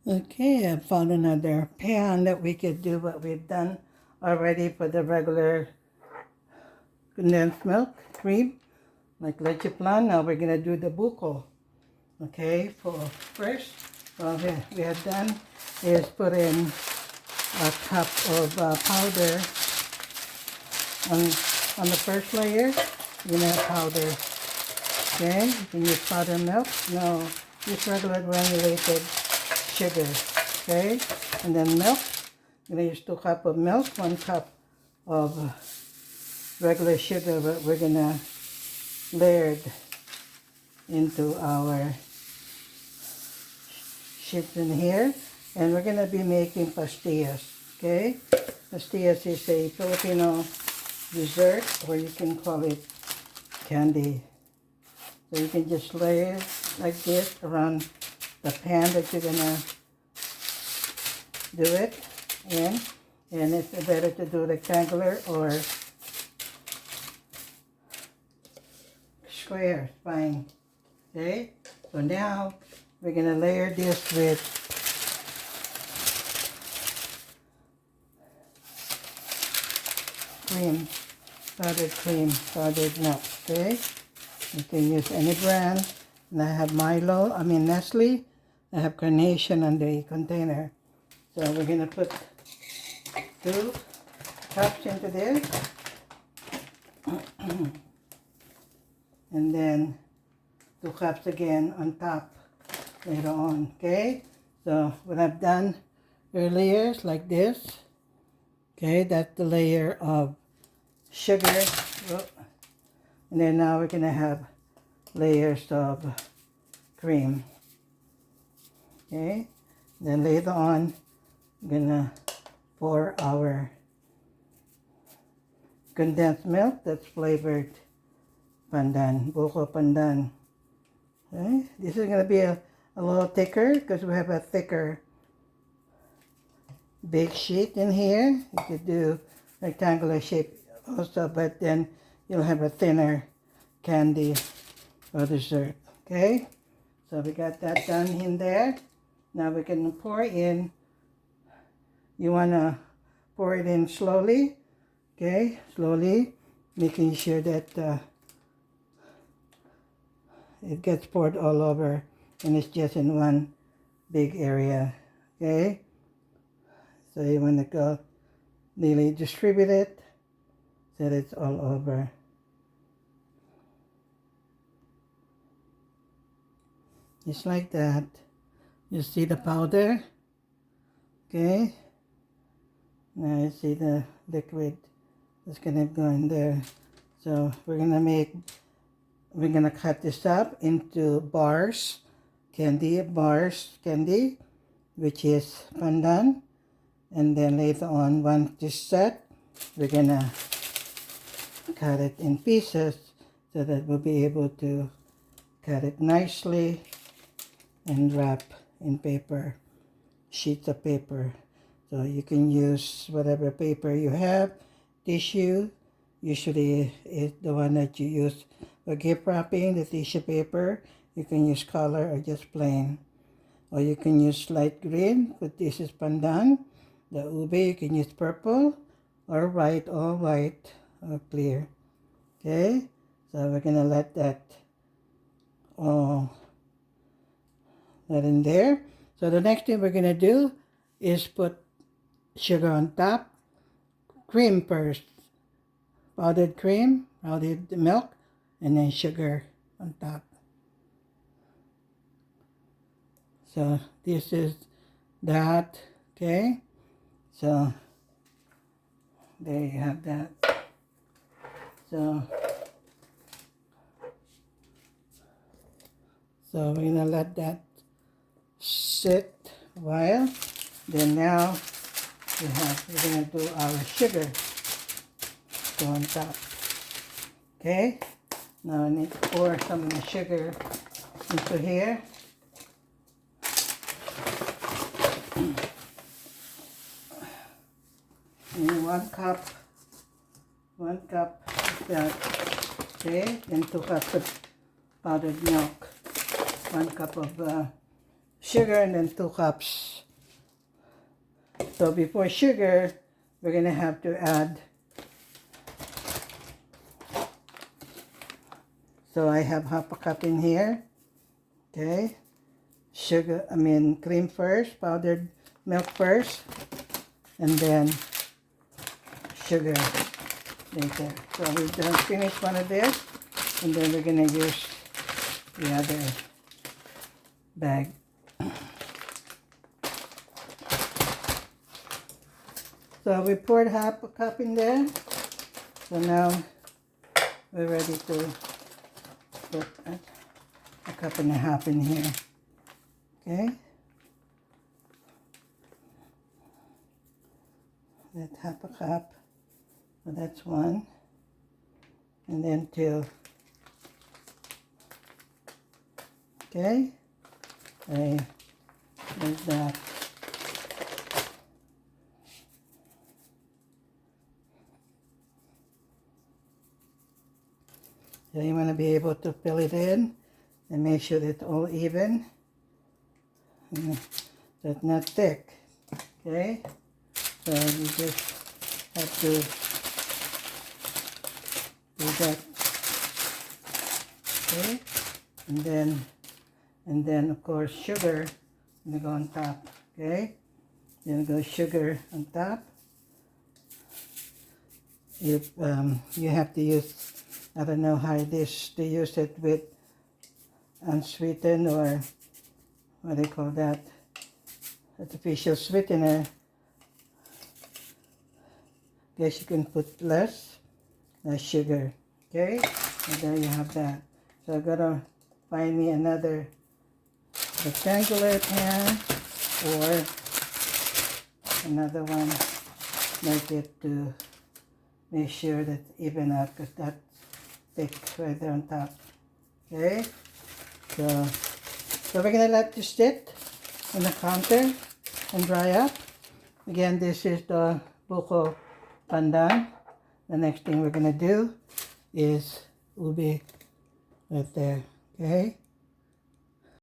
Okay, I found another pan that we could do what we've done already for the regular condensed milk cream, like leche plan. Now we're gonna do the buko. Okay, for first, what we have done is put in a cup of powder on the first layer. You're gonna have powder. Okay, you can use powdered milk. No, use regular granulated sugar. Okay, and then milk. I'm gonna use 2 cups of milk, 1 cup of regular sugar, but we're gonna layer it into our sheet in here, and we're gonna be making pastillas. Okay, pastillas is a Filipino dessert, or you can call it candy. So you can just lay it like this around the pan that you're gonna do it in, and it's better to do rectangular or square, fine. Okay, so now we're gonna layer this with powdered milk. Okay, you can use any brand. And I have Nestle. I have Carnation on the container. So we're gonna put 2 cups into this, and then 2 cups again on top later on. Okay, so what I've done earlier is like this. Okay, that's the layer of sugar. And then now we're gonna have layers of cream. Okay, then later on we're gonna pour our condensed milk that's flavored Pandan, Buko Pandan. Okay, this is gonna be a little thicker because we have a thicker big sheet in here. You could do rectangular shape also, but then you'll have a thinner candy or dessert. Okay, so we got that done in there. Now we can pour in. You wanna pour it in slowly. Okay, slowly, making sure that it gets poured all over and it's just in one big area. Okay, so you want to go nearly distribute it so that it's all over. Just like that. You see the powder? Okay, now you see the liquid that's gonna go in there. So we're gonna cut this up into bars, candy, which is Pandan. And then later on, once this set, we're gonna cut it in pieces so that we'll be able to cut it nicely and wrap in paper, sheets of paper. So you can use whatever paper you have. Tissue usually is the one that you use for gift wrapping, the tissue paper. You can use color or just plain. Or you can use light green, but this is Pandan. The ube, you can use purple or white, all white or clear. Okay, so we're gonna let that all in there. So the next thing we're gonna do is put sugar on top, cream first, powdered cream, powdered milk, and then sugar on top. So this is that. Okay, so there you have that. So we're gonna let that sit a while. Then now we're gonna do our sugar go on top. Okay, now I need to pour some of the sugar into here. And 1 cup of that. Okay, then 2 cups of powdered milk, 1 cup of sugar and then 2 cups. So before sugar, we're going to have to add, so I have half a cup in here, okay, cream first, powdered milk first, and then sugar later. So we've done finished one of this, and then we're going to use the other bag. So we poured half a cup in there. So now we're ready to put a cup and a half in here. Okay. That's half a cup. So that's 1. And then 2. Okay. There's that. So you want to be able to fill it in and make sure that it's all even. So it's not thick. Okay? So you just have to do that. Okay? And then of course sugar gonna go on top. Okay? Then go sugar on top. If you have to use, I don't know how it is to use it with unsweetened, or what do they call that, artificial sweetener. Guess you can put less sugar. Okay, and there you have that. So I gotta find me another rectangular pan or another one like it to make sure that even out, because that's thick right there on top. Okay, so we're gonna let this sit on the counter and dry up. Again, this is the buko pandan. The next thing we're gonna do is ubi right there. Okay,